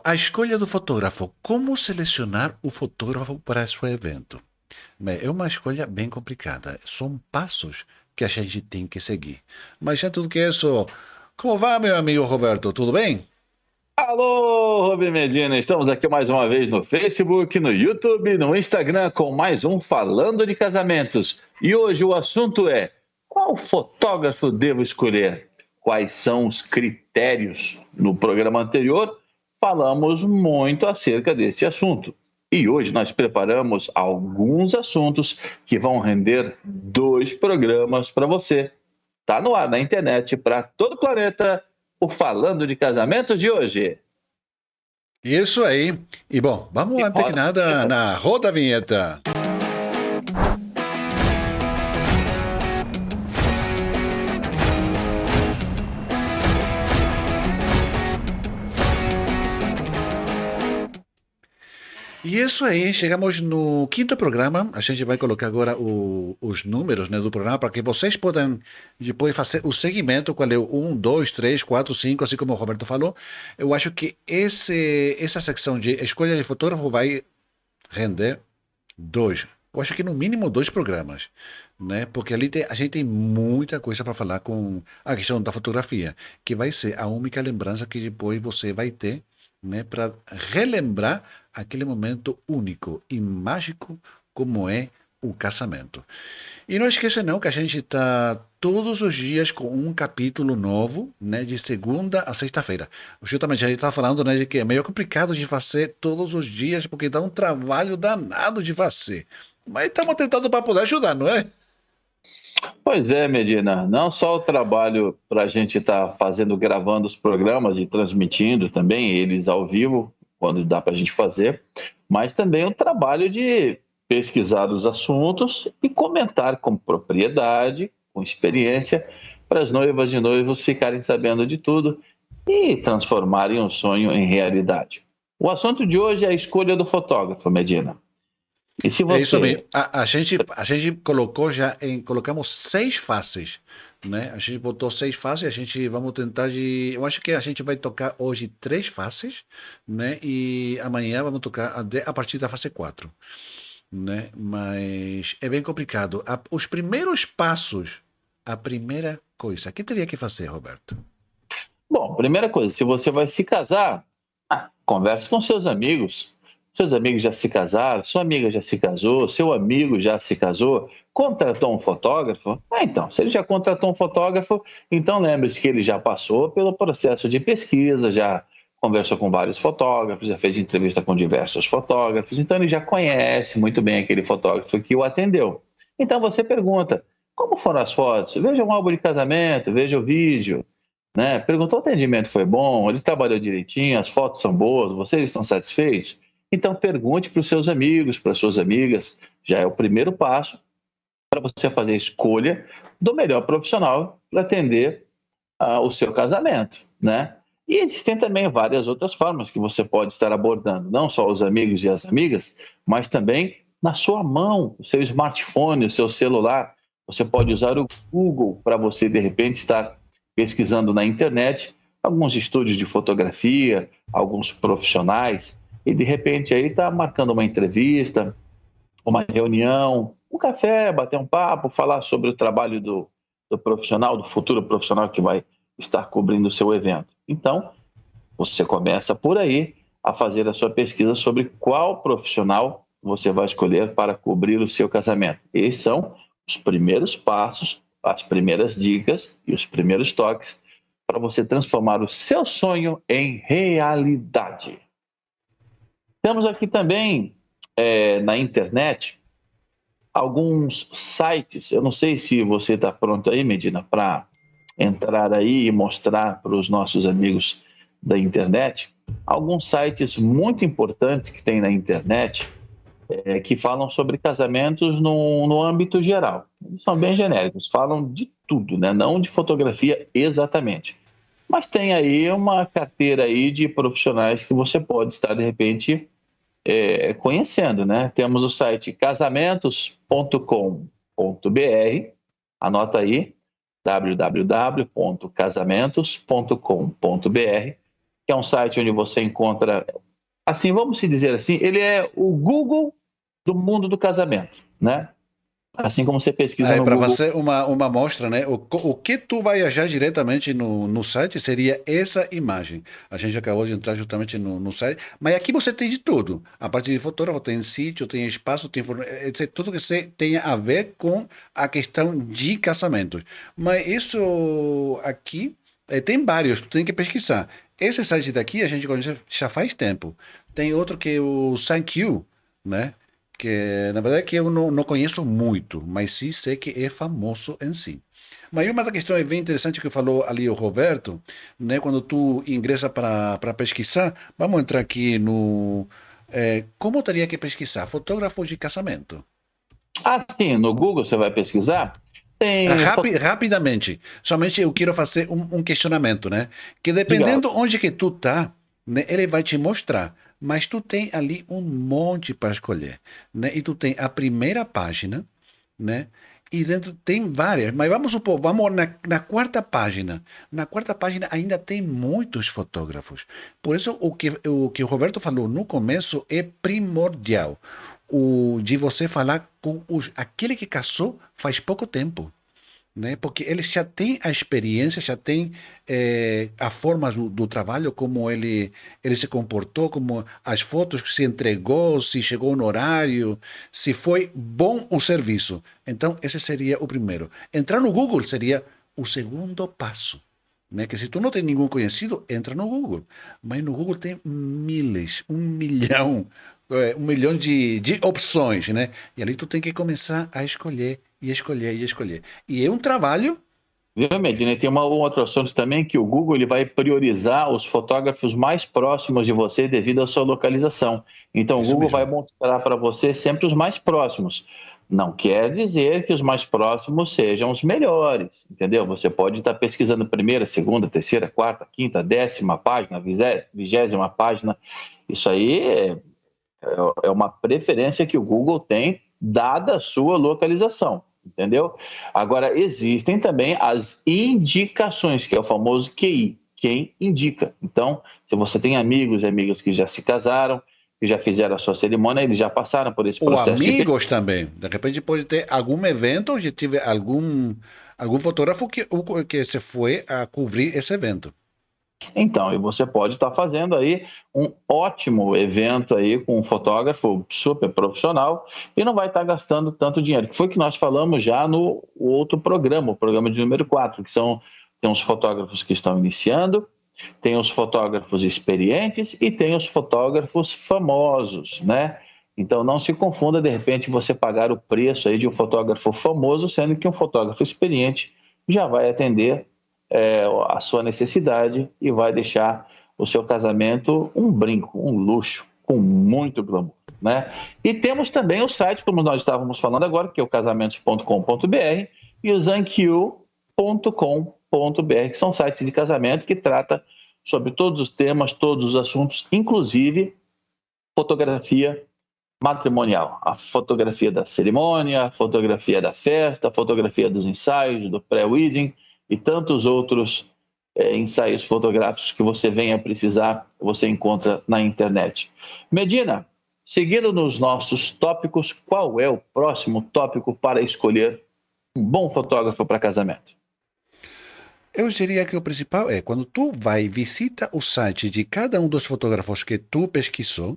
a escolha do fotógrafo. Como selecionar o fotógrafo para seu evento? Bem, é uma escolha bem complicada. São passos que a gente tem que seguir. Mas antes do que isso, como vai, meu amigo Roberto? Tudo bem? Alô, Rubem Medina, estamos aqui mais uma vez no Facebook, no YouTube, no Instagram com mais um Falando de Casamentos. E hoje o assunto é: qual fotógrafo devo escolher? Quais são os critérios? No programa anterior falamos muito acerca desse assunto. E hoje nós preparamos alguns assuntos que vão render 2 programas para você. Está no ar na internet para todo o planeta o Falando de Casamentos de hoje. Isso aí. E bom, vamos E antes que roda a nada vinheta. na roda a vinheta. E isso aí, chegamos no quinto programa. A gente vai colocar agora os números, né, do programa para que vocês possam depois fazer o segmento, qual é o 1, 2, 3, 4, 5, assim como o Roberto falou. Eu acho que essa secção de escolha de fotógrafo vai render dois. Eu acho que no mínimo 2 programas, né? Porque ali a gente tem muita coisa para falar com a questão da fotografia, que vai ser a única lembrança que depois você vai ter, né? Para relembrar aquele momento único e mágico como é o casamento. E não esqueça não que a gente está todos os dias com um capítulo novo, né, de segunda a sexta-feira. Justamente a gente está falando, né, de que é meio complicado de fazer todos os dias, porque dá um trabalho danado de fazer. Mas estamos tentando para poder ajudar, não é? Pois é, Medina, não só o trabalho para a gente estar fazendo, gravando os programas e transmitindo também eles ao vivo, quando dá para a gente fazer, mas também o trabalho de pesquisar os assuntos e comentar com propriedade, com experiência, para as noivas e noivos ficarem sabendo de tudo e transformarem um sonho em realidade. O assunto de hoje é a escolha do fotógrafo, Medina. E se É isso você mesmo. A gente colocou colocamos 6 faces, né? A gente botou 6 faces, a gente vamos tentar eu acho que a gente vai tocar hoje 3 faces, né? E amanhã vamos tocar a partir da fase 4, né? Mas é bem complicado. Os primeiros passos, a primeira coisa, que teria que fazer, Roberto? Bom, primeira coisa, se você vai se casar, converse com seus amigos. Seus amigos já se casaram, sua amiga já se casou, seu amigo já se casou, contratou um fotógrafo? Então, se ele já contratou um fotógrafo, então lembre-se que ele já passou pelo processo de pesquisa, já conversou com vários fotógrafos, já fez entrevista com diversos fotógrafos, então ele já conhece muito bem aquele fotógrafo que o atendeu. Então você pergunta, como foram as fotos? Veja um álbum de casamento, veja o vídeo, né? Perguntou: o atendimento foi bom, ele trabalhou direitinho, as fotos são boas, vocês estão satisfeitos? Então pergunte para os seus amigos, para as suas amigas, já é o primeiro passo para você fazer a escolha do melhor profissional para atender o seu casamento, né? E existem também várias outras formas que você pode estar abordando, não só os amigos e as amigas, mas também na sua mão, o seu smartphone, o seu celular. Você pode usar o Google para você, de repente, estar pesquisando na internet alguns estúdios de fotografia, alguns profissionais, e de repente aí está marcando uma entrevista, uma reunião, um café, bater um papo, falar sobre o trabalho do profissional, do futuro profissional que vai estar cobrindo o seu evento. Então, você começa por aí a fazer a sua pesquisa sobre qual profissional você vai escolher para cobrir o seu casamento. Esses são os primeiros passos, as primeiras dicas e os primeiros toques para você transformar o seu sonho em realidade. Temos aqui também na internet alguns sites. Eu não sei se você está pronto aí, Medina, para entrar aí e mostrar para os nossos amigos da internet alguns sites muito importantes que tem na internet, que falam sobre casamentos no âmbito geral. Eles são bem genéricos, falam de tudo, né? Não de fotografia exatamente. Mas tem aí uma carteira aí de profissionais que você pode estar, de repente, conhecendo, né? Temos o site casamentos.com.br, anota aí, www.casamentos.com.br. que é um site onde você encontra, assim, vamos se dizer assim, ele é o Google do mundo do casamento, né? Assim como você pesquisa Aí, no para Google. fazer uma amostra, né? O que tu vai achar diretamente no site seria essa imagem. A gente acabou de entrar justamente no site, mas aqui você tem de tudo. A parte de fotógrafo, tem sítio, tem espaço, tem etc. Tudo que você tenha a ver com a questão de casamentos. Mas isso aqui tem vários, tu tem que pesquisar. Esse site daqui a gente conhece já faz tempo. Tem outro que é o Thank You, né? Que na verdade que eu não conheço muito, mas sim sei que é famoso em si. Mas uma das questões bem interessantes que falou ali o Roberto, né, quando tu ingressa para pesquisar, vamos entrar aqui no como teria que pesquisar? Fotógrafo de casamento. Sim, no Google você vai pesquisar, tem Rapidamente, somente eu quero fazer um questionamento, né? Que diga, dependendo onde que tu tá, né, ele vai te mostrar, mas tu tem ali um monte para escolher, né? E tu tem a primeira página, né? E dentro tem várias, mas vamos supor, vamos na quarta página. Na quarta página ainda tem muitos fotógrafos. Por isso o que o Roberto falou no começo é primordial. O de você falar com aquele que casou faz pouco tempo, né? Porque eles já têm a experiência, já têm a forma do trabalho, como ele se comportou, como as fotos que se entregou, se chegou no horário, se foi bom o serviço. Então, esse seria o primeiro. Entrar no Google seria o segundo passo. Né? Que se tu não tem nenhum conhecido, entra no Google. Mas no Google tem miles, 1 milhão, 1 milhão de opções, né? E ali tu tem que começar a escolher e escolher e escolher. E é um trabalho. viu, Medina? E tem um outro assunto também que o Google ele vai priorizar os fotógrafos mais próximos de você devido à sua localização. Então, o Isso Google vai mesmo. mostrar para você sempre os mais próximos. Não quer dizer que os mais próximos sejam os melhores, entendeu? Você pode estar pesquisando primeira, segunda, terceira, quarta, quinta, 10ª página, 20ª página. Isso aí é uma preferência que o Google tem, dada a sua localização, entendeu? Agora, existem também as indicações, que é o famoso QI, quem indica. Então, se você tem amigos e amigas que já se casaram, que já fizeram a sua cerimônia, eles já passaram por esse Ou processo de pesquisa. amigos também. De repente pode ter algum evento onde tive algum fotógrafo que se foi a cobrir esse evento. Então, e você pode estar fazendo aí um ótimo evento aí com um fotógrafo super profissional e não vai estar gastando tanto dinheiro, que foi o que nós falamos já no outro programa, o programa de número 4, que tem os fotógrafos que estão iniciando, tem os fotógrafos experientes e tem os fotógrafos famosos, né? Então não se confunda, de repente, você pagar o preço aí de um fotógrafo famoso, sendo que um fotógrafo experiente já vai atender a sua necessidade e vai deixar o seu casamento um brinco, um luxo, com muito glamour, né? E temos também o site, como nós estávamos falando agora, que é o casamentos.com.br e o zanq.com.br, que são sites de casamento que trata sobre todos os temas, todos os assuntos, inclusive fotografia matrimonial, a fotografia da cerimônia, a fotografia da festa, a fotografia dos ensaios, do pré-wedding e tantos outros ensaios fotográficos que você venha precisar, você encontra na internet. Medina, seguindo nos nossos tópicos, qual é o próximo tópico para escolher um bom fotógrafo para casamento? Eu diria que o principal é quando tu vai visita o site de cada um dos fotógrafos que tu pesquisou,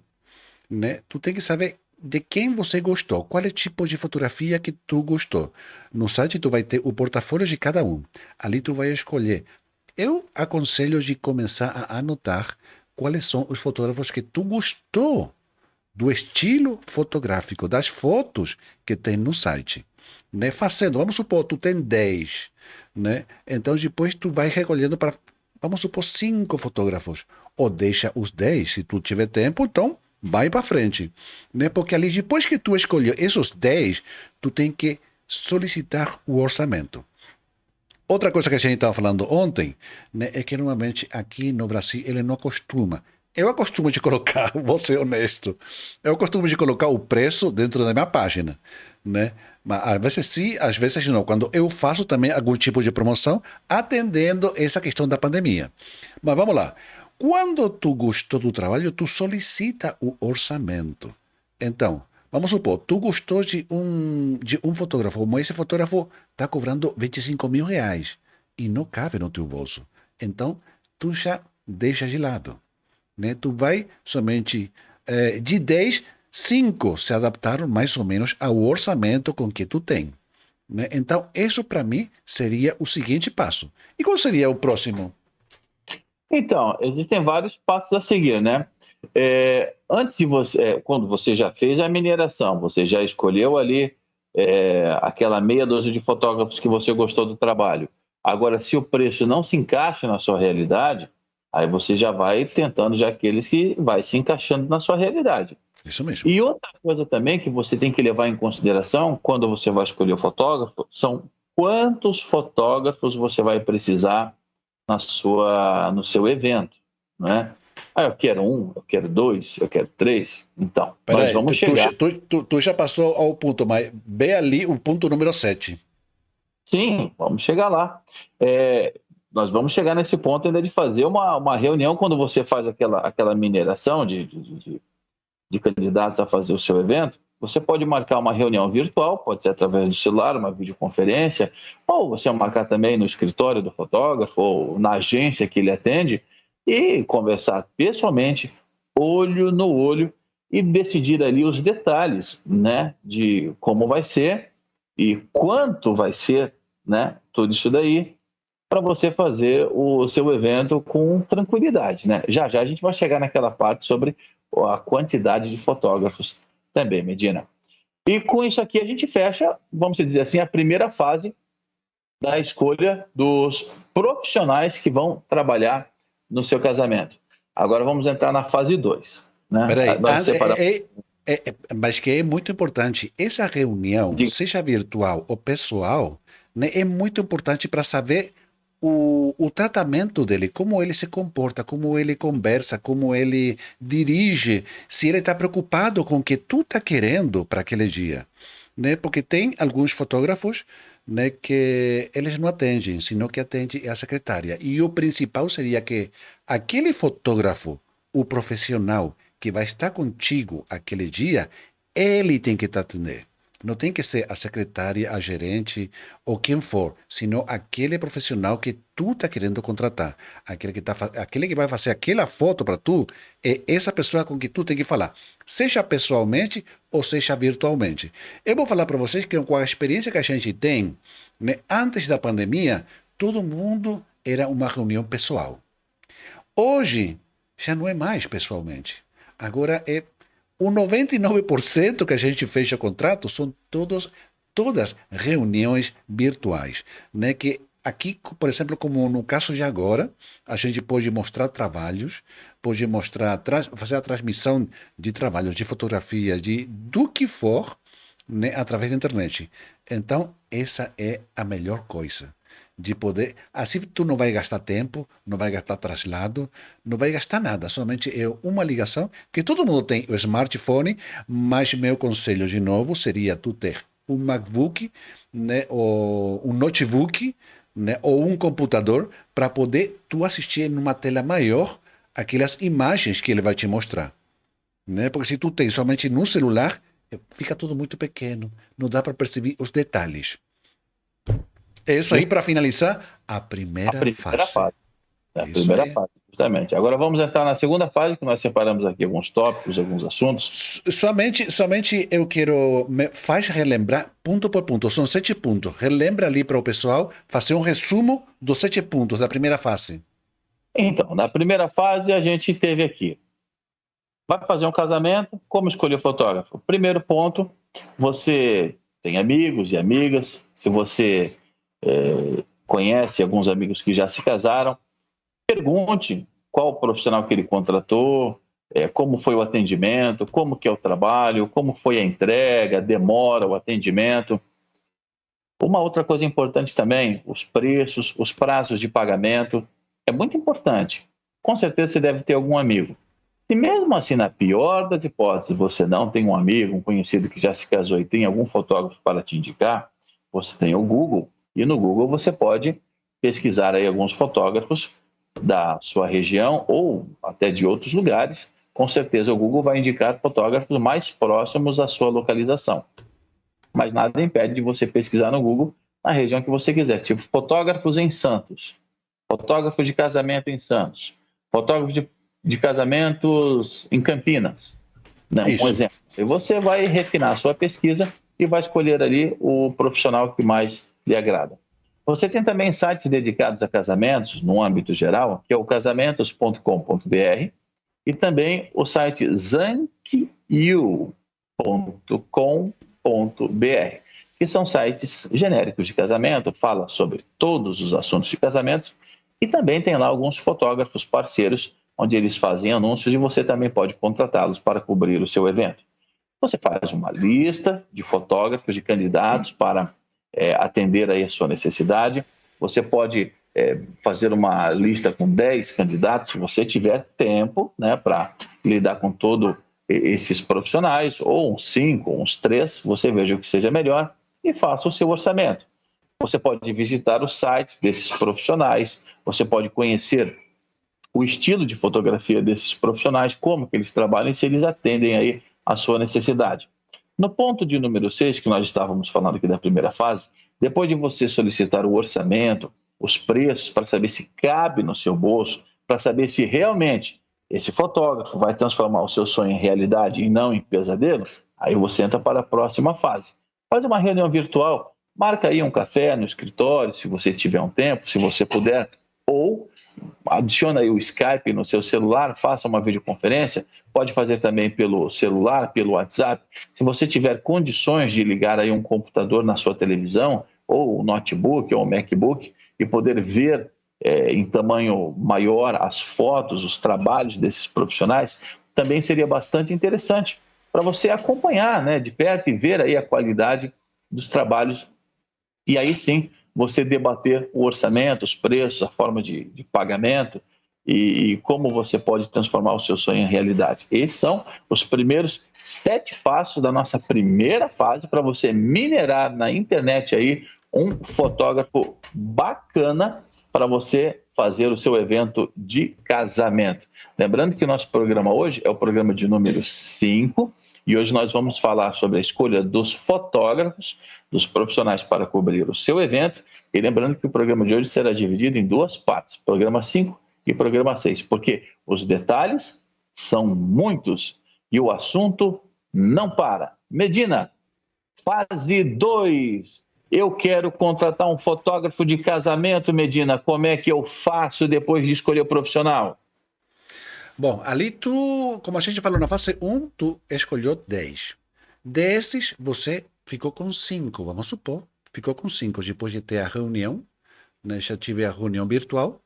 né? Tu tem que saber de quem você gostou, qual é o tipo de fotografia que tu gostou. No site tu vai ter o portfólio de cada um. Ali tu vai escolher. Eu aconselho de começar a anotar quais são os fotógrafos que tu gostou do estilo fotográfico, das fotos que tem no site. Né? Fazendo, vamos supor, tu tem 10, né? Então depois tu vai recolhendo para, vamos supor, 5 fotógrafos. Ou deixa os 10, se tu tiver tempo, então vai para frente, né? Porque ali depois que tu escolheu esses 10, tu tem que solicitar o orçamento. Outra coisa que a gente estava falando ontem, né, é que normalmente aqui no Brasil ele não costuma. Eu costumo de colocar, vou ser honesto, eu costumo de colocar o preço dentro da minha página, né? Mas às vezes sim, às vezes não. Quando eu faço também algum tipo de promoção, atendendo essa questão da pandemia. Mas vamos lá. Quando tu gostou do trabalho, tu solicita o orçamento. Então, vamos supor, tu gostou de um fotógrafo, mas esse fotógrafo está cobrando R$ 25.000 e não cabe no teu bolso. Então, tu já deixa de lado, né? Tu vai somente de 10, 5 se adaptaram mais ou menos ao orçamento com que tu tem, né? Então, isso para mim seria o seguinte passo. E qual seria o próximo? Então, existem vários passos a seguir, né? Antes de você, quando você já fez a mineração, você já escolheu ali aquela meia dúzia de fotógrafos que você gostou do trabalho. Agora, se o preço não se encaixa na sua realidade, aí você já vai tentando já aqueles que vai se encaixando na sua realidade. Isso mesmo. E outra coisa também que você tem que levar em consideração quando você vai escolher o fotógrafo são quantos fotógrafos você vai precisar no seu evento, né? Eu quero um, eu quero dois, eu quero três. Então, nós Peraí, vamos chegar. tu já passou ao ponto, mas vê ali o ponto número 7. Sim, vamos chegar lá. Nós vamos chegar nesse ponto ainda de fazer uma reunião quando você faz aquela mineração de candidatos a fazer o seu evento. Você pode marcar uma reunião virtual, pode ser através do celular, uma videoconferência, ou você marcar também no escritório do fotógrafo, ou na agência que ele atende, e conversar pessoalmente, olho no olho, e decidir ali os detalhes, né, de como vai ser e quanto vai ser, né, tudo isso daí, para você fazer o seu evento com tranquilidade, né? Já já a gente vai chegar naquela parte sobre a quantidade de fotógrafos também, Medina. E com isso aqui a gente fecha, vamos dizer assim, a primeira fase da escolha dos profissionais que vão trabalhar no seu casamento. Agora vamos entrar na fase 2, né? Peraí, Nós separamos mas que é muito importante, essa reunião, de seja virtual ou pessoal, né, é muito importante para saber o tratamento dele, como ele se comporta, como ele conversa, como ele dirige, se ele está preocupado com o que tu está querendo para aquele dia, né? Porque tem alguns fotógrafos, né, que eles não atendem, senão que atende a secretária. E o principal seria que aquele fotógrafo, o profissional que vai estar contigo aquele dia, ele tem que te atender. Não tem que ser a secretária, a gerente ou quem for, senão aquele profissional que tu está querendo contratar. Aquele que vai fazer aquela foto para tu, é essa pessoa com que tu tem que falar, seja pessoalmente ou seja virtualmente. Eu vou falar para vocês que com a experiência que a gente tem, né, antes da pandemia, todo mundo era uma reunião pessoal. Hoje, já não é mais pessoalmente. Agora é o 99% que a gente fecha contrato são todas reuniões virtuais, né? Que aqui, por exemplo, como no caso de agora, a gente pode mostrar trabalhos, pode mostrar, fazer a transmissão de trabalhos, de fotografia, do que for, né, através da internet. Então, essa é a melhor coisa. De poder. Assim tu não vai gastar tempo, não vai gastar traslado, não vai gastar nada. Somente é uma ligação, que todo mundo tem o smartphone, mas meu conselho de novo seria tu ter um MacBook, né, ou um notebook, né, ou um computador para poder tu assistir numa tela maior aquelas imagens que ele vai te mostrar, né? Porque se tu tem somente no celular, fica tudo muito pequeno, não dá para perceber os detalhes. É isso aí para finalizar a a primeira primeira fase. fase. A Isso primeira aí. fase, justamente. Agora vamos entrar na segunda fase, que nós separamos aqui alguns tópicos, alguns assuntos. Somente eu quero faz relembrar ponto por ponto. São 7 pontos. Relembra ali para o pessoal fazer um resumo dos 7 pontos da primeira fase. Então, na primeira fase, a gente teve aqui. Vai fazer um casamento, como escolher o fotógrafo? Primeiro ponto, você tem amigos e amigas. Se você conhece alguns amigos que já se casaram, pergunte qual o profissional que ele contratou, como foi o atendimento, como que é o trabalho, como foi a entrega, demora o atendimento. Uma outra coisa importante também, os preços, os prazos de pagamento, é muito importante. Com certeza você deve ter algum amigo. Se mesmo assim, na pior das hipóteses, você não tem um amigo, um conhecido que já se casou e tem algum fotógrafo para te indicar, você tem o Google, e no Google você pode pesquisar aí alguns fotógrafos da sua região ou até de outros lugares, com certeza o Google vai indicar fotógrafos mais próximos à sua localização. Mas nada impede de você pesquisar no Google na região que você quiser, tipo fotógrafos em Santos, fotógrafo de casamento em Santos, fotógrafo de casamentos em Campinas, né? Um Isso. exemplo. E você vai refinar a sua pesquisa e vai escolher ali o profissional que mais lhe agrada. Você tem também sites dedicados a casamentos, no âmbito geral, que é o casamentos.com.br e também o site zankiu.com.br, que são sites genéricos de casamento, fala sobre todos os assuntos de casamento e também tem lá alguns fotógrafos parceiros onde eles fazem anúncios e você também pode contratá-los para cobrir o seu evento. Você faz uma lista de fotógrafos, de candidatos para atender aí a sua necessidade. Você pode fazer uma lista com 10 candidatos, se você tiver tempo, né, para lidar com todos esses profissionais, ou uns 5, uns 3, você veja o que seja melhor e faça o seu orçamento. Você pode visitar os sites desses profissionais, você pode conhecer o estilo de fotografia desses profissionais, como que eles trabalham e se eles atendem aí a sua necessidade. No ponto de número 6, que nós estávamos falando aqui da primeira fase, depois de você solicitar o orçamento, os preços, para saber se cabe no seu bolso, para saber se realmente esse fotógrafo vai transformar o seu sonho em realidade e não em pesadelo, aí você entra para a próxima fase. Faz uma reunião virtual, marca aí um café no escritório, se você tiver um tempo, se você puder, ou adiciona aí o Skype no seu celular, faça uma videoconferência, pode fazer também pelo celular, pelo WhatsApp. Se você tiver condições de ligar aí um computador na sua televisão, ou um notebook, ou um MacBook, e poder ver em tamanho maior as fotos, os trabalhos desses profissionais, também seria bastante interessante para você acompanhar, né, de perto e ver aí a qualidade dos trabalhos. E aí sim, você debater o orçamento, os preços, a forma de pagamento e como você pode transformar o seu sonho em realidade. Esses são os primeiros 7 passos da nossa primeira fase para você minerar na internet aí um fotógrafo bacana para você fazer o seu evento de casamento. Lembrando que o nosso programa hoje é o programa de número 5 e hoje nós vamos falar sobre a escolha dos fotógrafos, dos profissionais para cobrir o seu evento. E lembrando que o programa de hoje será dividido em 2 partes, programa 5 e programa 6, porque os detalhes são muitos e o assunto não para. Medina, fase 2. Eu quero contratar um fotógrafo de casamento, Medina. Como é que eu faço depois de escolher o profissional? Bom, ali tu, como a gente falou na fase um, tu escolheu 10. Desses, você ficou com 5, vamos supor. Ficou com 5 depois de ter a reunião, né? Já tive a reunião virtual,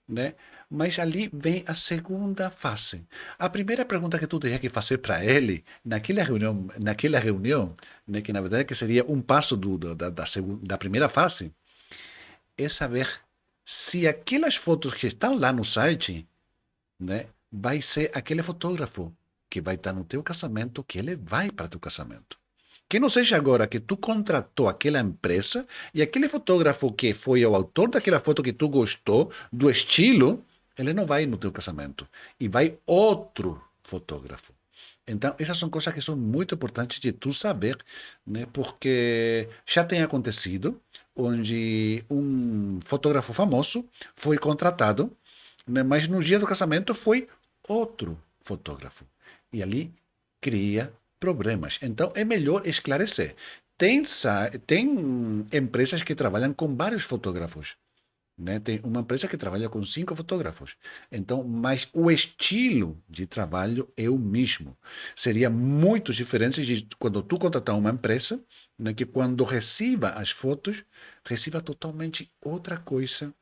né? Mas ali vem a segunda fase. A primeira pergunta que tu tinha que fazer para ele, naquela reunião, né, que na verdade que seria um passo da primeira fase, é saber se aquelas fotos que estão lá no site, né, vai ser aquele fotógrafo que vai estar no teu casamento, que ele vai para teu casamento. Que não seja agora que tu contratou aquela empresa e aquele fotógrafo que foi o autor daquela foto que tu gostou, do estilo, ele não vai no teu casamento. E vai outro fotógrafo. Então, essas são coisas que são muito importantes de tu saber, né? Porque já tem acontecido onde um fotógrafo famoso foi contratado, né? Mas no dia do casamento foi outro fotógrafo. E ali cria problemas. Então é melhor esclarecer. Tem empresas que trabalham com vários fotógrafos, né? Tem uma empresa que trabalha com 5 fotógrafos. Então, mas o estilo de trabalho é o mesmo. Seria muito diferente de quando tu contratar uma empresa, né, que quando receba as fotos, receba totalmente outra coisa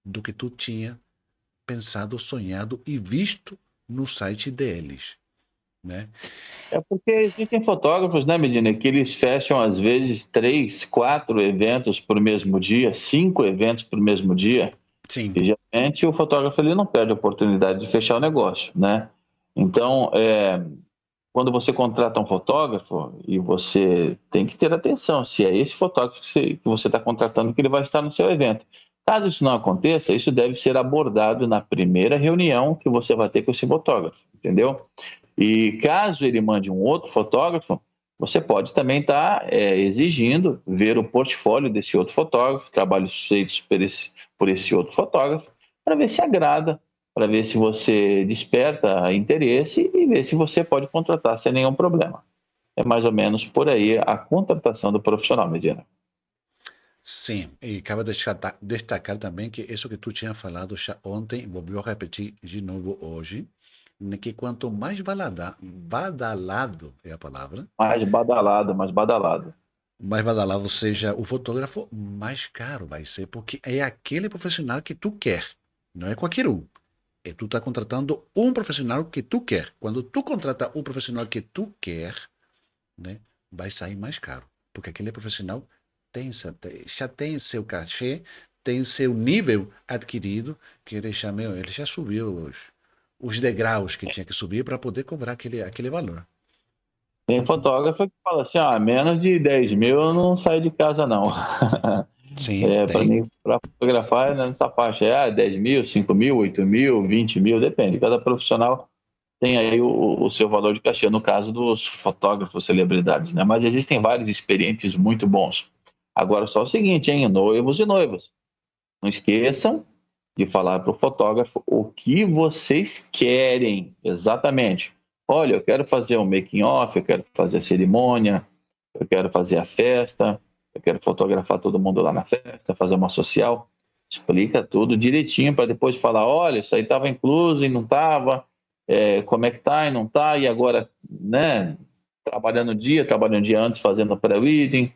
do que tu tinha pensado, sonhado e visto no site deles, né? É porque existem fotógrafos, né, Medina, que eles fecham às vezes 3, 4 eventos por mesmo dia, 5 eventos por mesmo dia. Sim. E geralmente o fotógrafo ele não perde a oportunidade de fechar o negócio, né? Então, quando você contrata um fotógrafo, e você tem que ter atenção se é esse fotógrafo que você está contratando que ele vai estar no seu evento. Caso isso não aconteça, isso deve ser abordado na primeira reunião que você vai ter com esse fotógrafo, entendeu? E caso ele mande um outro fotógrafo, você pode também estar exigindo ver o portfólio desse outro fotógrafo, trabalhos feitos por esse outro fotógrafo, para ver se agrada, para ver se você desperta interesse e ver se você pode contratar sem nenhum problema. É mais ou menos por aí a contratação do profissional, Medina. Sim, e cabe destacar também que isso que tu tinha falado já ontem, vou repetir de novo hoje, né, que quanto mais badalado é a palavra, Mais badalado. mais badalado seja o fotógrafo, mais caro vai ser, porque é aquele profissional que tu quer, não é qualquer um. E tu está contratando um profissional que tu quer. Quando tu contrata um profissional que tu quer, né, vai sair mais caro, porque aquele profissional já tem seu cachê, tem seu nível adquirido, que ele já subiu os degraus que tinha que subir para poder cobrar aquele valor. Tem fotógrafo que fala assim, menos de 10 mil eu não saio de casa não. Sim, Para tem. mim, para fotografar nessa faixa, 10 mil, 5 mil, 8 mil, 20 mil, depende. Cada profissional tem aí o seu valor de cachê, no caso dos fotógrafos, celebridades, né? Mas existem vários experientes muito bons. Agora, só o seguinte, hein? Noivos e noivas, não esqueçam de falar para o fotógrafo o que vocês querem exatamente. Olha, eu quero fazer um making off, eu quero fazer a cerimônia, eu quero fazer a festa, eu quero fotografar todo mundo lá na festa, fazer uma social. Explica tudo direitinho para depois falar, olha, isso aí estava incluso e não estava, como é que tá e não tá, e agora, né, trabalhando o dia antes fazendo pré-wedding,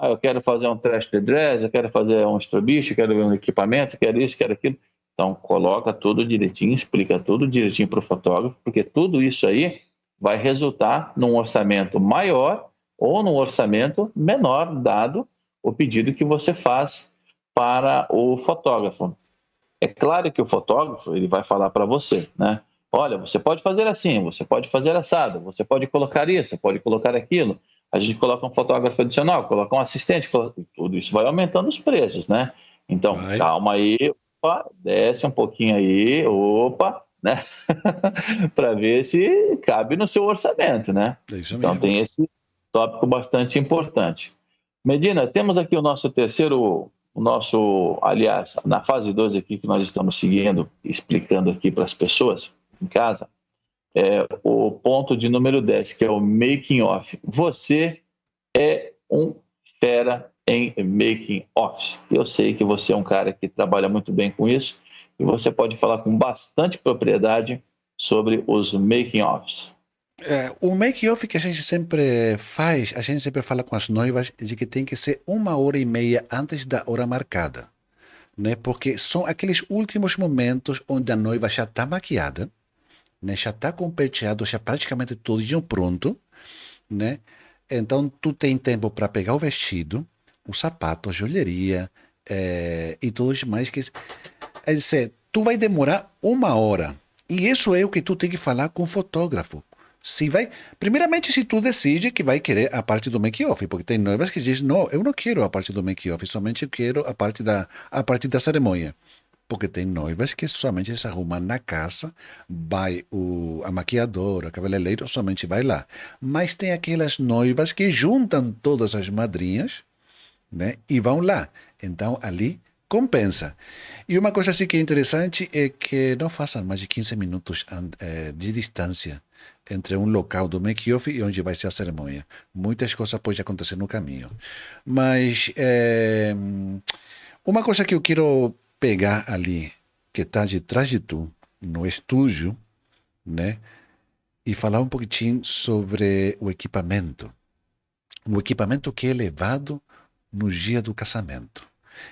eu quero fazer um trash de dress, eu quero fazer um estrobicho, eu quero um equipamento, eu quero isso, quero aquilo. Então, coloca tudo direitinho, explica tudo direitinho para o fotógrafo, porque tudo isso aí vai resultar num orçamento maior ou num orçamento menor, dado o pedido que você faz para o fotógrafo. É claro que o fotógrafo ele vai falar para você, né? Olha, você pode fazer assim, você pode fazer assado, você pode colocar isso, pode colocar aquilo. A gente coloca um fotógrafo adicional, coloca um assistente, tudo isso vai aumentando os preços, né? Então, Vai. calma aí, opa, desce um pouquinho aí, opa, né? Para ver se cabe no seu orçamento, né? É isso Então, mesmo. tem esse tópico bastante importante. Medina, temos aqui aliás, na fase 2 aqui que nós estamos seguindo, explicando aqui para as pessoas em casa, o ponto de número 10, que é o making off. Você é um fera em making offs. Eu sei que você é um cara que trabalha muito bem com isso e você pode falar com bastante propriedade sobre os making offs. O make-off que a gente sempre faz, a gente sempre fala com as noivas de que tem que ser 1 hora e meia antes da hora marcada, né? Porque são aqueles últimos momentos onde a noiva já está maquiada, né? Já está com o penteado já praticamente todinho pronto, né? Então tu tem tempo para pegar o vestido, o sapato, a joalheria e tudo mais que é dizer, tu vai demorar 1 hora. E isso é o que tu tem que falar com o fotógrafo. Se vai, primeiramente, se tu decide que vai querer a parte do make-off, porque tem noivas que dizem, não, eu não quero a parte do make-off, somente eu quero a parte da cerimônia. Porque tem noivas que somente se arrumam na casa, vai a maquiadora, a cabeleireiro, somente vai lá. Mas tem aquelas noivas que juntam todas as madrinhas, né, e vão lá. Então ali compensa. E uma coisa assim que é interessante é que não façam mais de 15 minutos de distância entre um local do make-off e onde vai ser a cerimônia. Muitas coisas podem acontecer no caminho. Mas uma coisa que eu quero pegar ali, que está de trás de tu, no estúdio, né? E falar um pouquinho sobre o equipamento. O equipamento que é levado no dia do casamento.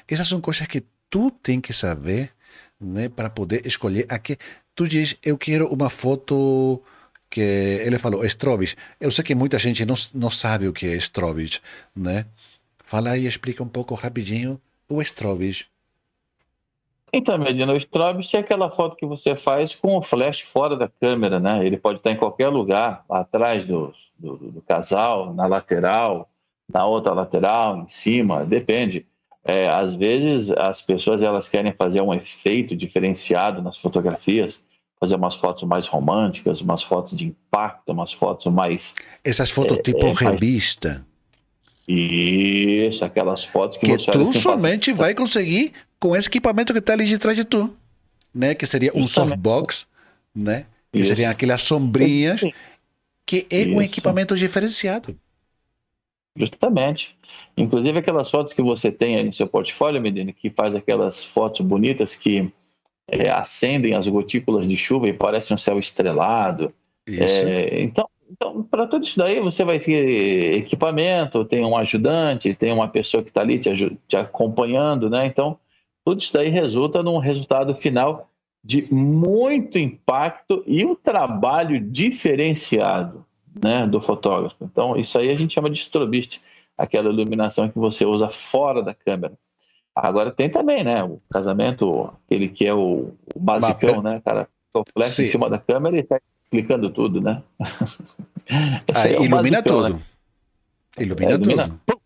Essas são coisas que tu tem que saber, né, para poder escolher a que tu diz, eu quero uma foto que ele falou, strobis. Eu sei que muita gente não sabe o que é strobis, né? Fala aí, explica um pouco rapidinho o strobis. Então, Medina, o Strobist é aquela foto que você faz com o flash fora da câmera, né? Ele pode estar em qualquer lugar, lá atrás do casal, na lateral, na outra lateral, em cima, depende. Às vezes as pessoas elas querem fazer um efeito diferenciado nas fotografias, fazer umas fotos mais românticas, umas fotos de impacto, umas fotos mais, Essas fotos tipo mais... revista, Isso, aquelas fotos que que você olha tu assim e fala assim, somente vai conseguir com esse equipamento que está ali de trás de tu, né? Que seria um justamente softbox, né? Que seriam isso. aquelas sombrinhas, que é um Isso, equipamento diferenciado. justamente. Inclusive aquelas fotos que você tem aí no seu portfólio, Medina, que faz aquelas fotos bonitas que acendem as gotículas de chuva e parece um céu estrelado. Isso. Então para tudo isso daí, você vai ter equipamento, tem um ajudante, tem uma pessoa que está ali te acompanhando, né? Então, tudo isso daí resulta num resultado final de muito impacto e um trabalho diferenciado, né, do fotógrafo. Então, isso aí a gente chama de strobist, aquela iluminação que você usa fora da câmera. Agora tem também, né? O casamento, ele que é o basicão, né, cara? O flash em Sim, cima da câmera e sai clicando tudo, né? Esse aí é aí o ilumina basicão, né? tudo. Ilumina Ilumina tudo.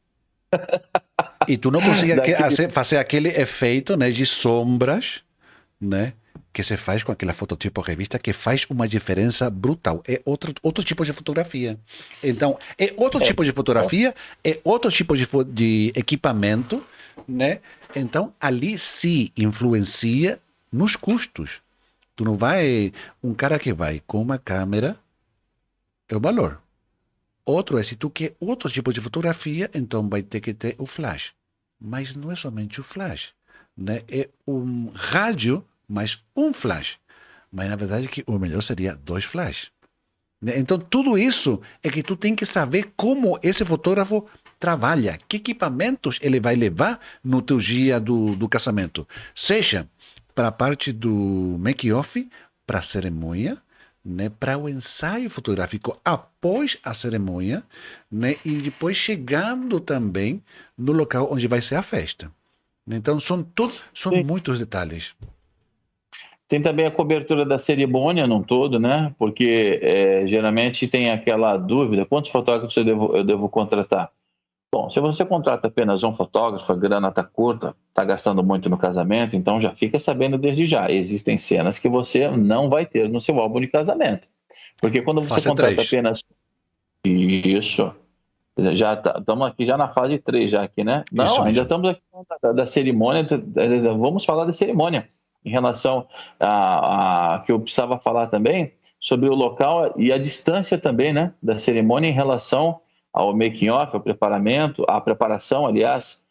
E tu não consegue daquele. fazer aquele efeito, né, de sombras, né? Que se faz com aquela fototipo revista que faz uma diferença brutal. É outro tipo de fotografia. Então, é outro É, tipo de fotografia, é outro tipo de equipamento, né? Então, ali se influencia nos custos. Tu não vai. Um cara que vai com uma câmera é o valor. Outro é se tu quer outro tipo de fotografia, então vai ter que ter o flash. Mas não é somente o flash, né? É um rádio mais um flash. Mas na verdade que o melhor seria dois flash, né? Então tudo isso é que tu tem que saber como esse fotógrafo trabalha, que equipamentos ele vai levar no teu dia do casamento. Seja para a parte do make-off, para a cerimônia, né, para o ensaio fotográfico após a cerimônia, né, e depois chegando também no local onde vai ser a festa. Então são sim. muitos detalhes. Tem também a cobertura da cerimônia num todo, né? Porque geralmente tem aquela dúvida: quantos fotógrafos eu devo contratar? Bom, se você contrata apenas um fotógrafo, a grana está curta, está gastando muito no casamento, então já fica sabendo desde já. Existem cenas que você não vai ter no seu álbum de casamento. Porque quando você Fase contrata 3. apenas isso, já estamos aqui já na fase 3 já aqui, né? Isso Não, ainda mesmo. estamos aqui da cerimônia, vamos falar da cerimônia. Em relação a que eu precisava falar também sobre o local e a distância também, né, da cerimônia em relação ao making off, ao preparamento, à preparação, aliás,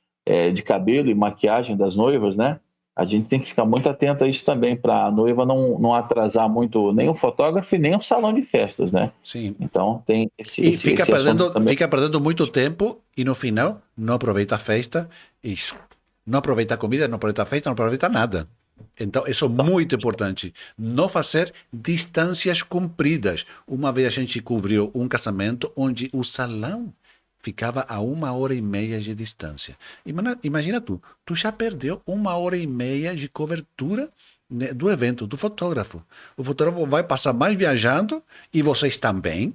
de cabelo e maquiagem das noivas, né? A gente tem que ficar muito atento a isso também, para a noiva não atrasar muito nem o fotógrafo e nem o salão de festas, né? Sim. Então tem E fica esse assunto perdendo, também. fica perdendo muito tempo e no final não aproveita a festa, isso. Não aproveita a comida, não aproveita a festa, não aproveita nada. Então, isso é muito importante. Não fazer distâncias compridas. Uma vez a gente cobriu um casamento onde o salão ficava a 1 hora e meia de distância. Imagina tu já perdeu 1 hora e meia de cobertura, né, do evento, do fotógrafo. O fotógrafo vai passar mais viajando e vocês também,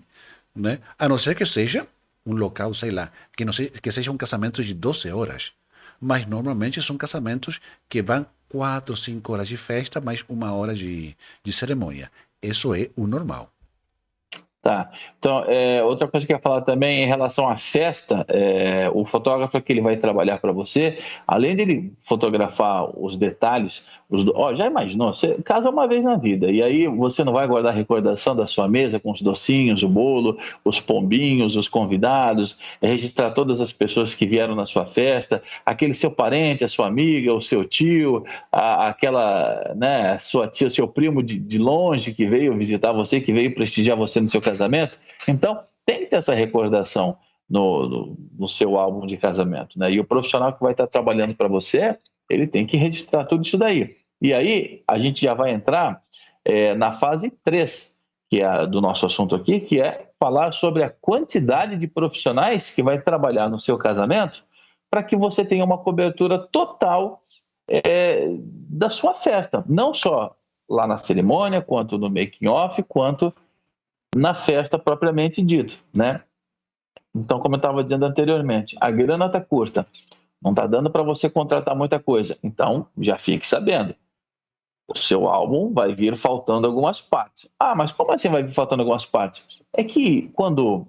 né? A não ser que seja um local, sei lá, que não sei, que seja um casamento de 12 horas. Mas normalmente são casamentos que vão 4, 5 horas de festa, mais 1 hora de cerimônia. Isso é o normal. Tá. Então, outra coisa que eu ia falar também em relação à festa, o fotógrafo que ele vai trabalhar para você, além dele fotografar os detalhes, já imaginou? Você casa uma vez na vida e aí você não vai guardar recordação da sua mesa com os docinhos, o bolo, os pombinhos, os convidados, registrar todas as pessoas que vieram na sua festa, aquele seu parente, a sua amiga, o seu tio, aquela, né, sua tia, o seu primo de longe que veio visitar você, que veio prestigiar você no seu casamento. Então, tem que ter essa recordação no seu álbum de casamento, né? E o profissional que vai estar trabalhando para você, ele tem que registrar tudo isso daí. E aí, a gente já vai entrar na fase 3, que é do nosso assunto aqui, que é falar sobre a quantidade de profissionais que vai trabalhar no seu casamento para que você tenha uma cobertura total da sua festa, não só lá na cerimônia, quanto no making off, quanto na festa propriamente dito, né? Então, como eu estava dizendo anteriormente, a grana está curta. Não está dando para você contratar muita coisa. Então, já fique sabendo. O seu álbum vai vir faltando algumas partes. Ah, mas como assim vai vir faltando algumas partes? É que quando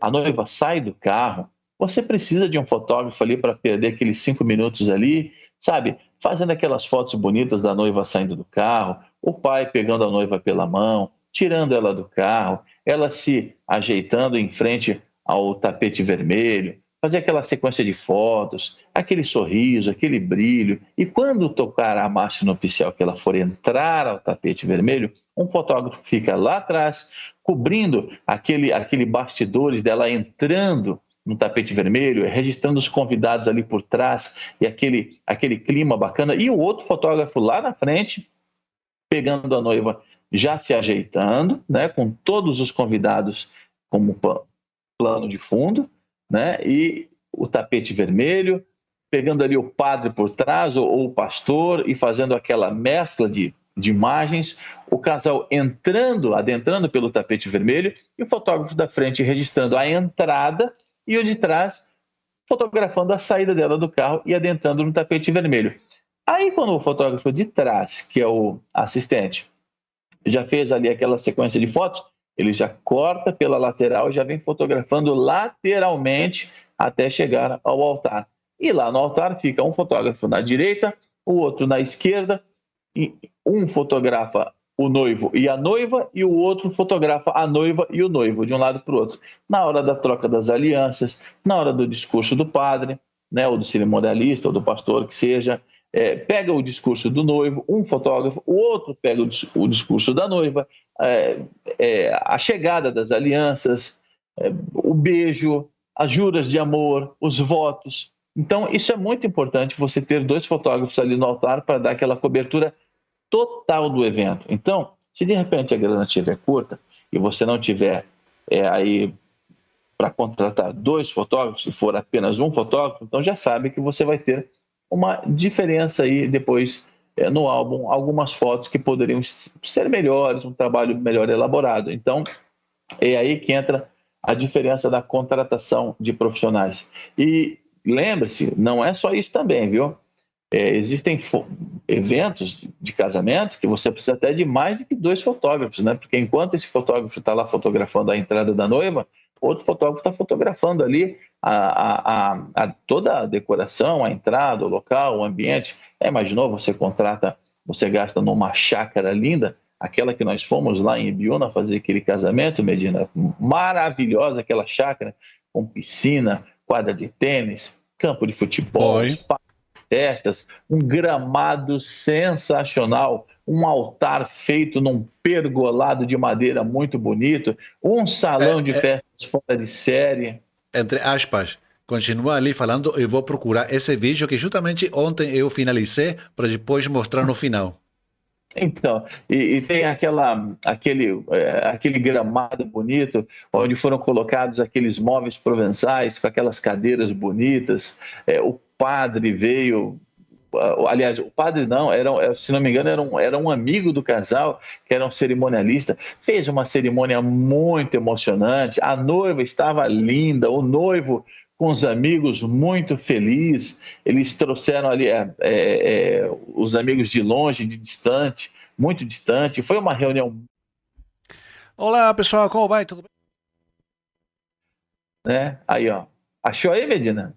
a noiva sai do carro, você precisa de um fotógrafo ali para perder aqueles 5 minutos ali, sabe? Fazendo aquelas fotos bonitas da noiva saindo do carro, o pai pegando a noiva pela mão, tirando ela do carro, ela se ajeitando em frente ao tapete vermelho, fazer aquela sequência de fotos, aquele sorriso, aquele brilho. E quando tocar a marcha nupcial, que ela for entrar ao tapete vermelho, um fotógrafo fica lá atrás, cobrindo aquele bastidores dela entrando no tapete vermelho, registrando os convidados ali por trás e aquele clima bacana. E o outro fotógrafo lá na frente, pegando a noiva, já se ajeitando, né, com todos os convidados como plano de fundo, né? E o tapete vermelho, pegando ali o padre por trás, ou o pastor, e fazendo aquela mescla de imagens, o casal adentrando pelo tapete vermelho, e o fotógrafo da frente registrando a entrada, e o de trás fotografando a saída dela do carro e adentrando no tapete vermelho. Aí, quando o fotógrafo de trás, que é o assistente, já fez ali aquela sequência de fotos, ele já corta pela lateral e já vem fotografando lateralmente até chegar ao altar. E lá no altar fica um fotógrafo na direita, o outro na esquerda, e um fotografa o noivo e a noiva, e o outro fotografa a noiva e o noivo, de um lado para o outro. Na hora da troca das alianças, na hora do discurso do padre, né, ou do cerimonialista, ou do pastor, que seja, pega o discurso do noivo, um fotógrafo, o outro pega o discurso da noiva, a chegada das alianças, o beijo, as juras de amor, os votos. Então, isso é muito importante, você ter 2 fotógrafos ali no altar para dar aquela cobertura total do evento. Então, se de repente a grana estiver curta e você não tiver aí para contratar 2 fotógrafos, se for apenas um fotógrafo, então já sabe que você vai ter uma diferença aí depois no álbum, algumas fotos que poderiam ser melhores, um trabalho melhor elaborado. Então, é aí que entra a diferença da contratação de profissionais. E lembre-se, não é só isso também, viu? Existem eventos de casamento que você precisa até de mais do que 2 fotógrafos, né? Porque enquanto esse fotógrafo está lá fotografando a entrada da noiva, outro fotógrafo está fotografando ali toda a decoração, a entrada, o local, o ambiente. Imaginou, você gasta numa chácara linda, aquela que nós fomos lá em Ibiúna fazer aquele casamento, Medina, maravilhosa aquela chácara, com piscina, quadra de tênis, campo de futebol, festas, um gramado sensacional, um altar feito num pergolado de madeira muito bonito, um salão de festas fora de série. Entre aspas, continua ali falando, eu vou procurar esse vídeo que justamente ontem eu finalizei para depois mostrar no final. Então, e tem aquele gramado bonito, onde foram colocados aqueles móveis provençais com aquelas cadeiras bonitas. O padre veio, aliás, o padre não, se não me engano, era um amigo do casal, que era um cerimonialista, fez uma cerimônia muito emocionante, a noiva estava linda, o noivo com os amigos muito feliz, eles trouxeram ali os amigos de longe, de distante, muito distante, foi uma reunião. Olá pessoal, como vai? Tudo bem? Né? Aí, ó, achou aí, Medina?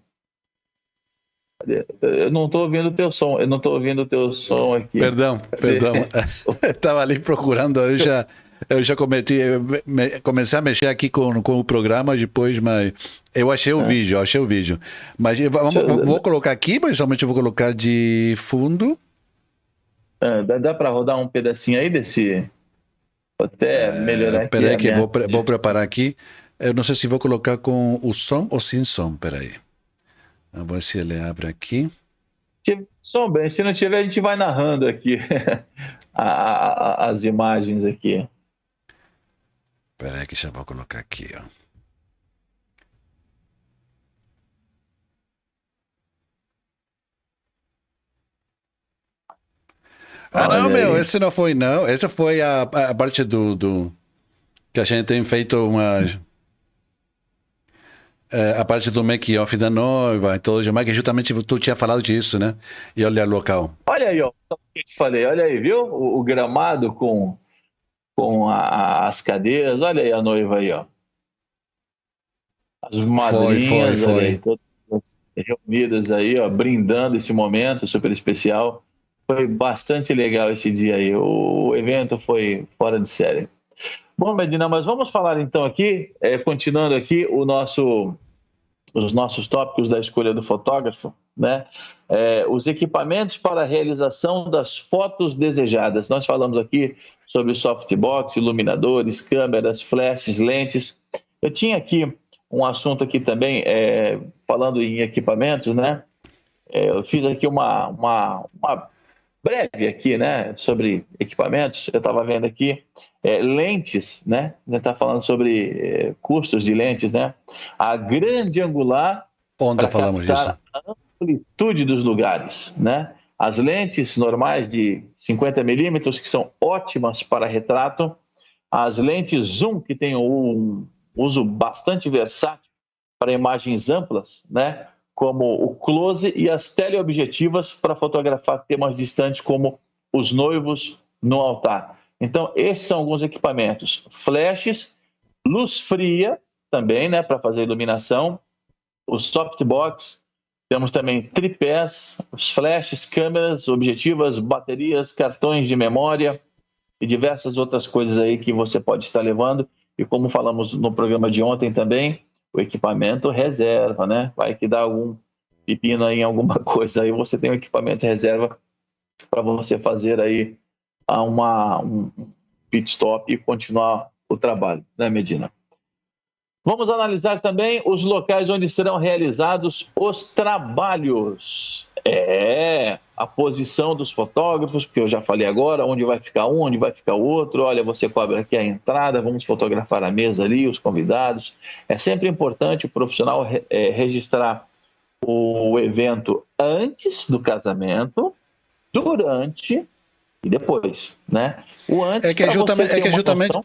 Eu não estou ouvindo o teu som, aqui. Perdão. Estava ali procurando, eu já comecei a mexer aqui com o programa depois, mas eu achei o vídeo. Mas vou colocar aqui, mas somente vou colocar de fundo. Dá para rodar um pedacinho aí desse? Vou até melhorar aqui. Peraí que vou preparar aqui. Eu não sei se vou colocar com o som ou sem som, peraí. Vamos ver se ele abre aqui. Som bem, se não tiver, a gente vai narrando aqui as imagens aqui. Peraí que já vou colocar aqui, ó. Não, meu, esse não foi, não. Essa foi a parte do que a gente tem feito umas... a parte do make-off da noiva e tudo demais, que justamente tu tinha falado disso, né? E olha o local. Olha aí, ó, o que eu te falei, olha aí, viu? O gramado com as cadeiras, olha aí a noiva aí, ó. As madrinhas, olha aí, Foi. todas reunidas aí, ó, brindando esse momento super especial. Foi bastante legal esse dia aí. O evento foi fora de série. Bom, Medina, mas vamos falar então aqui, continuando aqui os nossos tópicos da escolha do fotógrafo, né? Os equipamentos para a realização das fotos desejadas. Nós falamos aqui sobre softbox, iluminadores, câmeras, flashes, lentes. Eu tinha aqui um assunto aqui também, falando em equipamentos, né? Eu fiz aqui uma breve aqui, né, sobre equipamentos. Eu estava vendo aqui lentes, né? A gente está falando sobre custos de lentes, né? A grande angular Ontem para falamos disso. captar a amplitude dos lugares, né? As lentes normais de 50 milímetros, que são ótimas para retrato. As lentes zoom, que tem um uso bastante versátil para imagens amplas, né? Como o close, e as teleobjetivas para fotografar temas distantes, como os noivos no altar. Então, esses são alguns equipamentos. Flashes, luz fria também, né, para fazer iluminação. O softbox, temos também tripés, os flashes, câmeras, objetivas, baterias, cartões de memória e diversas outras coisas aí que você pode estar levando. E como falamos no programa de ontem também, o equipamento reserva, né? Vai que dá algum pepino aí em alguma coisa, aí você tem um equipamento reserva para você fazer aí um pit stop e continuar o trabalho, né, Medina? Vamos analisar também os locais onde serão realizados os trabalhos. A posição dos fotógrafos, que eu já falei agora, onde vai ficar um, onde vai ficar o outro. Olha, você cobre aqui a entrada, vamos fotografar a mesa ali, os convidados. É sempre importante o profissional registrar o evento antes do casamento, durante e depois, né? O antes, É que justamente, noção.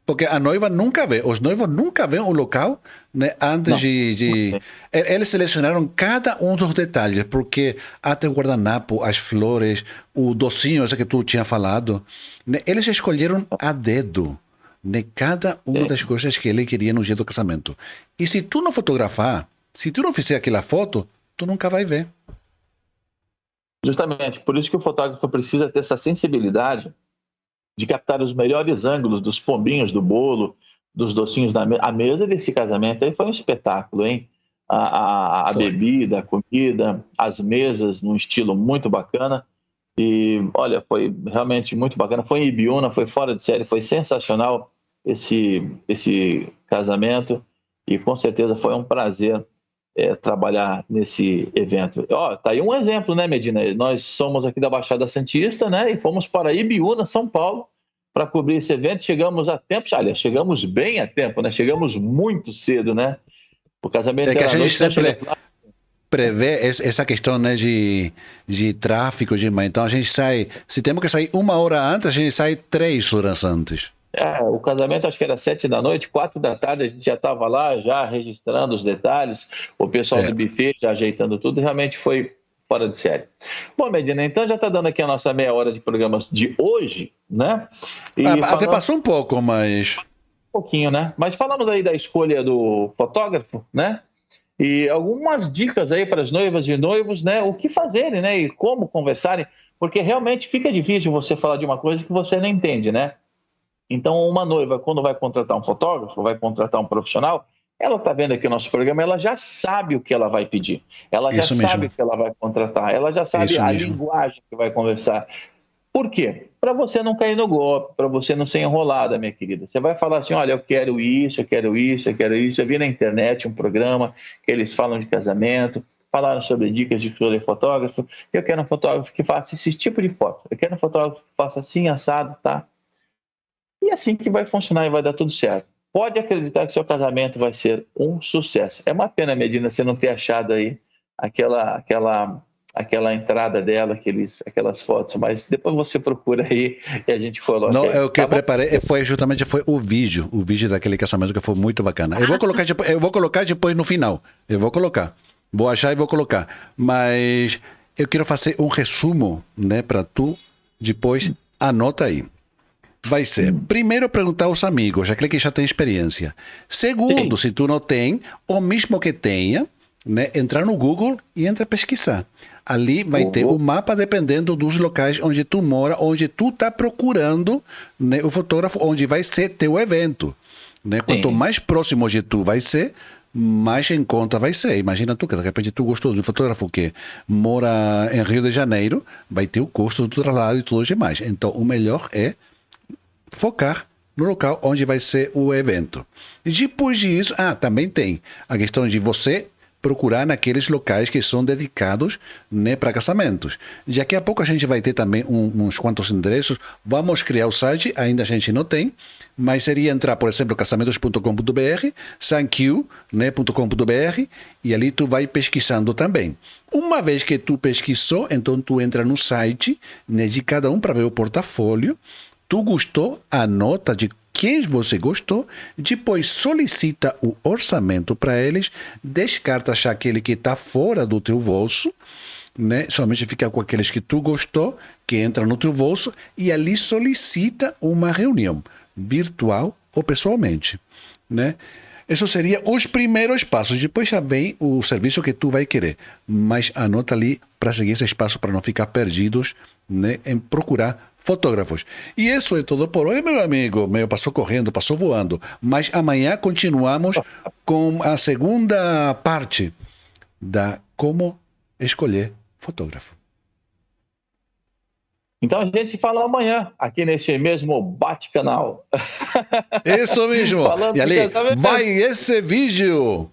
porque a noiva nunca vê, os noivos nunca vêem o local, né, antes Não. Eles selecionaram cada um dos detalhes, porque até o guardanapo, as flores, o docinho, esse que tu tinha falado, né, eles escolheram a dedo, né, cada uma das coisas que ele queria no dia do casamento. E se tu não fotografar, se tu não fizer aquela foto, tu nunca vai ver. Justamente, por isso que o fotógrafo precisa ter essa sensibilidade de captar os melhores ângulos dos pombinhos do bolo, dos docinhos da mesa. A mesa desse casamento aí foi um espetáculo, hein? A bebida, a comida, as mesas num estilo muito bacana. E, olha, foi realmente muito bacana. Foi em Ibiúna, foi fora de série, foi sensacional esse casamento. E com certeza foi um prazer trabalhar nesse evento. Tá aí um exemplo, né, Medina? Nós somos aqui da Baixada Santista, né, e fomos para Ibiúna, São Paulo, para cobrir esse evento. Chegamos a tempo, aliás, chegamos bem a tempo, né? Chegamos muito cedo, né? O casamento É que a era à gente noite, sempre prevê essa questão, né, de tráfego, então a gente sai, se temos que sair 1 hora antes, a gente sai 3 horas antes. O casamento acho que era 7 da noite, 4 da tarde a gente já estava lá, já registrando os detalhes, o pessoal do buffet já ajeitando tudo, realmente foi fora de série. Bom, Medina, então já está dando aqui a nossa meia hora de programas de hoje, né? E até passou um pouco, mas... Um pouquinho, né? Mas falamos aí da escolha do fotógrafo, né? E algumas dicas aí para as noivas e noivos, né? O que fazerem, né? E como conversarem, porque realmente fica difícil você falar de uma coisa que você não entende, né? Então, uma noiva, quando vai contratar um fotógrafo, vai contratar um profissional, ela está vendo aqui o nosso programa, ela já sabe o que ela vai pedir, ela já sabe o que ela vai contratar, ela já sabe a linguagem que vai conversar. Por quê? Para você não cair no golpe, para você não ser enrolada, minha querida. Você vai falar assim, olha, eu quero isso, eu quero isso, eu quero isso. Eu vi na internet um programa que eles falam de casamento, falaram sobre dicas de escolher fotógrafo. Eu quero um fotógrafo que faça esse tipo de foto. Eu quero um fotógrafo que faça assim, assado, tá? E assim que vai funcionar e vai dar tudo certo. Pode acreditar que seu casamento vai ser um sucesso. É uma pena, Medina, você não ter achado aí aquela aquela entrada dela, aquelas fotos, mas depois você procura aí e a gente coloca. Não, aí, o que eu preparei foi o vídeo daquele casamento que foi muito bacana. Eu vou colocar depois no final. Eu vou colocar. Vou achar e vou colocar. Mas eu quero fazer um resumo, né, para tu depois anota aí. Vai ser, primeiro, perguntar aos amigos, aquele que já tem experiência. Segundo, se tu não tem, ou mesmo que tenha, né, entrar no Google e entrar a pesquisar. Ali vai ter o mapa dependendo dos locais onde tu mora, onde tu está procurando, né, o fotógrafo, onde vai ser teu evento. Né? Quanto mais próximo de tu vai ser, mais em conta vai ser. Imagina tu que de repente tu gostou de um fotógrafo que mora em Rio de Janeiro, vai ter o custo do traslado e tudo demais. Então o melhor é focar no local onde vai ser o evento. E depois disso, também tem a questão de você procurar naqueles locais que são dedicados, né, para casamentos. Daqui a pouco a gente vai ter também uns quantos endereços. Vamos criar o site, ainda a gente não tem, mas seria entrar, por exemplo, casamentos.com.br, thankyou, né, .com.br, e ali tu vai pesquisando também. Uma vez que tu pesquisou, então tu entra no site, né, de cada um para ver o portfólio. Tu gostou, anota de quem você gostou, depois solicita o orçamento para eles, descarta já aquele que está fora do teu bolso, né? Somente fica com aqueles que tu gostou, que entra no teu bolso, e ali solicita uma reunião, virtual ou pessoalmente, né? Esses seriam os primeiros passos. Depois já vem o serviço que tu vai querer. Mas anota ali para seguir esse espaço, para não ficar perdidos, né, em procurar fotógrafos. E isso é tudo por hoje, meu amigo. Passou correndo, passou voando. Mas amanhã continuamos com a segunda parte da como escolher fotógrafo. Então a gente se fala amanhã, aqui nesse mesmo Bate-Canal. Isso mesmo. E ali vai esse vídeo.